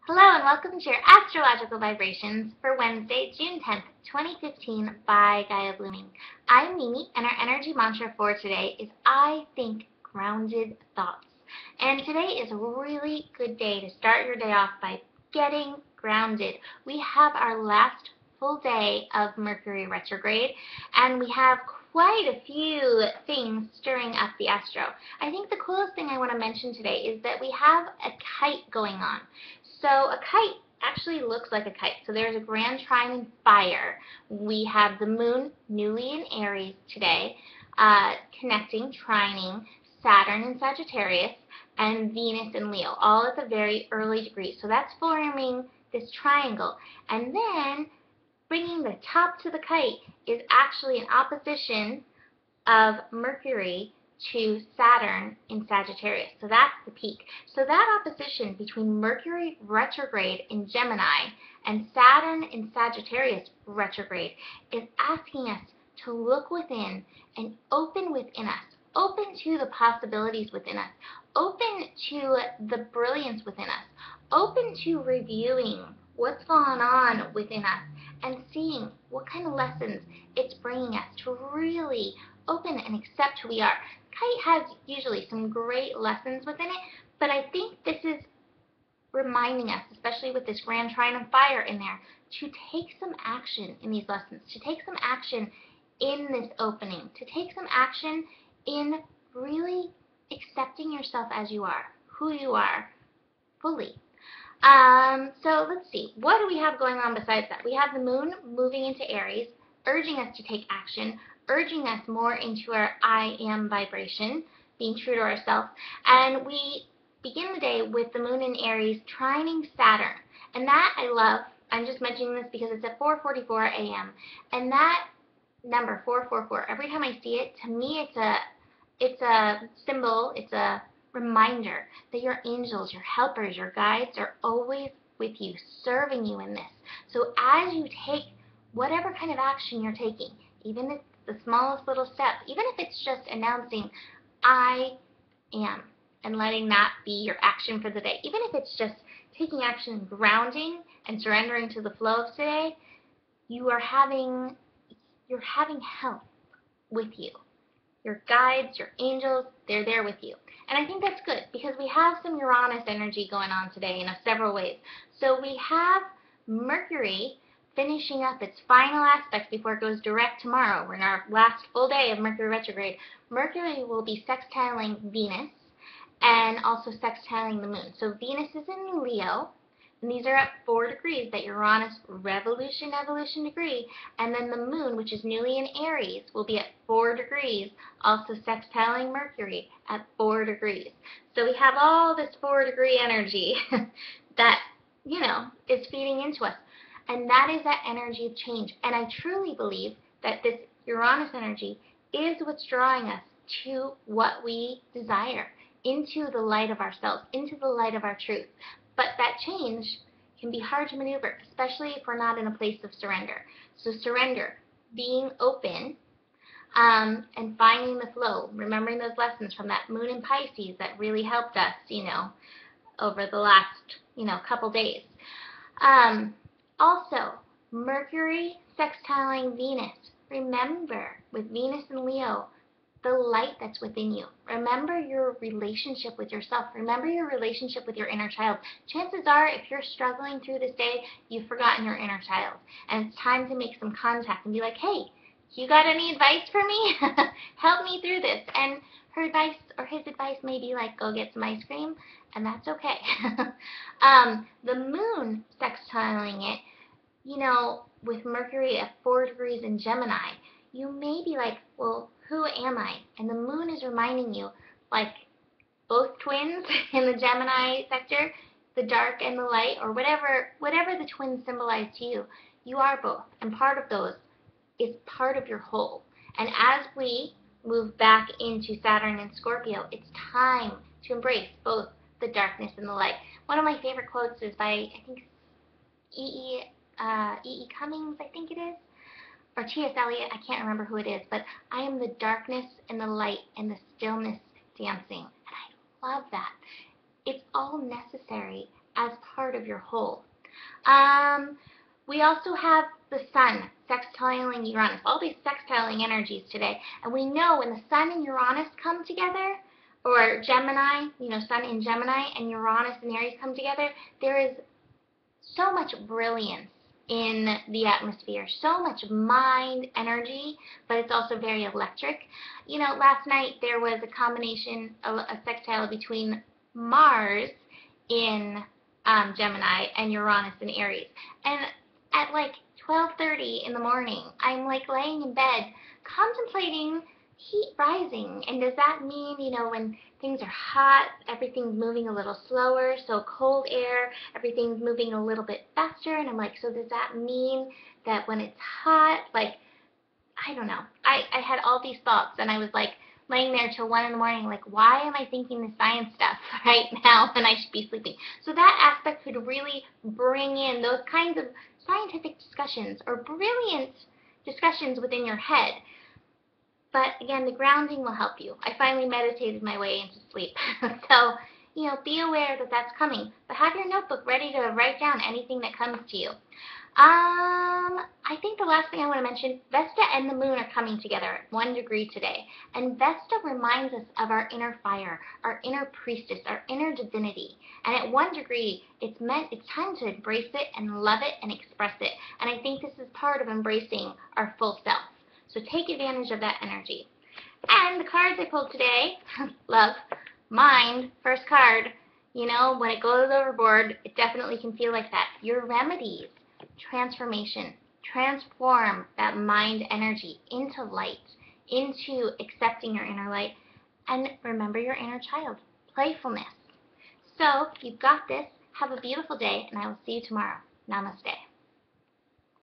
Hello and welcome to your astrological vibrations for Wednesday, June 10th, 2015 by Gaia Blooming. I'm Mimi and our energy mantra for today is I think grounded thoughts. And today is a really good day to start your day off by getting grounded. We have our last full day of Mercury Retrograde and we have quite a few things stirring up the astro. I think the coolest thing I want to mention today is that we have a kite going on. So a kite actually looks like a kite. So there's a grand trine in fire. We have the moon newly in Aries today, connecting, trining Saturn in Sagittarius and Venus in Leo, all at the very early degrees. So that's forming this triangle. And then bringing the top to the kite is actually an opposition of Mercury to Saturn in Sagittarius. So that's the peak. So that opposition between Mercury retrograde in Gemini and Saturn in Sagittarius retrograde is asking us to look within and open within us, open to the possibilities within us, open to the brilliance within us, open to reviewing what's going on within us and seeing what kind of lessons it's bringing us to really open and accept who we are. Kite has usually some great lessons within it, but I think this is reminding us, especially with this grand trine of fire in there, to take some action in these lessons, to take some action in this opening, to take some action in really accepting yourself as you are, who you are, fully. So let's see, what do we have going on besides that? We have the moon moving into Aries, urging us to take action, urging us more into our I am vibration, being true to ourselves. And we begin the day with the moon in Aries trining Saturn. And that I love. I'm just mentioning this because it's at 4:44 a.m. And that number, 444, every time I see it, to me it's a symbol, it's a reminder that your angels, your helpers, your guides are always with you, serving you in this. So as you take whatever kind of action you're taking, even if the smallest little step, even if it's just announcing I am and letting that be your action for the day, even if it's just taking action, grounding and surrendering to the flow of today, you're having help with you. Your guides, your angels, they're there with you. And I think that's good because we have some Uranus energy going on today in several ways. So we have Mercury finishing up its final aspects before it goes direct tomorrow. We're in our last full day of Mercury retrograde. Mercury will be sextiling Venus and also sextiling the moon. So Venus is in Leo, and these are at 4 degrees, that Uranus revolution, evolution degree. And then the moon, which is newly in Aries, will be at 4 degrees, also sextiling Mercury at 4 degrees. So we have all this 4-degree energy that, is feeding into us. And that is that energy of change. And I truly believe that this Uranus energy is what's drawing us to what we desire, into the light of ourselves, into the light of our truth. But that change can be hard to maneuver, especially if we're not in a place of surrender. So surrender, being open, and finding the flow, remembering those lessons from that moon in Pisces that really helped us, over the last, couple days. Also, Mercury sextiling Venus. Remember, with Venus and Leo, the light that's within you. Remember your relationship with yourself. Remember your relationship with your inner child. Chances are, if you're struggling through this day, you've forgotten your inner child. And it's time to make some contact and be like, hey, you got any advice for me? Help me through this. And her advice or his advice may be like, go get some ice cream, and that's okay. The moon sextiling it, with Mercury at 4 degrees in Gemini, you may be like, well, who am I? And the moon is reminding you, like both twins in the Gemini sector, the dark and the light, or whatever the twins symbolize to you, you are both. And part of those is part of your whole. And as we move back into Saturn and Scorpio, it's time to embrace both the darkness and the light. One of my favorite quotes is by, I think, E.E. Cummings, I think it is, or T.S. Eliot, I can't remember who it is, but I am the darkness and the light and the stillness dancing. And I love that. It's all necessary as part part of your whole. We also have the sun sextiling Uranus, all these sextiling energies today. And we know when the sun and Uranus come together, or Gemini, sun in Gemini and Uranus and Aries come together, there is so much brilliance in the atmosphere, so much mind energy, but it's also very electric. Last night there was a combination, a sextile between Mars in Gemini and Uranus in Aries. And at like 12:30 in the morning, I'm like laying in bed contemplating heat rising. And does that mean, when things are hot, everything's moving a little slower, so cold air, everything's moving a little bit faster? And I'm like, so does that mean that when it's hot, like, I don't know. I had all these thoughts, and I was like laying there till 1 in the morning, like, why am I thinking this science stuff right now when I should be sleeping? So that aspect could really bring in those kinds of scientific discussions or brilliant discussions within your head. But again, the grounding will help you. I finally meditated my way into sleep. So, be aware that that's coming. But have your notebook ready to write down anything that comes to you. I think the last thing I want to mention, Vesta and the moon are coming together at 1 degree today. And Vesta reminds us of our inner fire, our inner priestess, our inner divinity. And at 1 degree, it's time to embrace it and love it and express it. And I think this is part of embracing our full self. So take advantage of that energy. And the cards I pulled today, love, mind, first card, when it goes overboard, it definitely can feel like that. Your remedies, transformation, transform that mind energy into light, into accepting your inner light, and remember your inner child, playfulness. So you've got this. Have a beautiful day, and I will see you tomorrow. Namaste.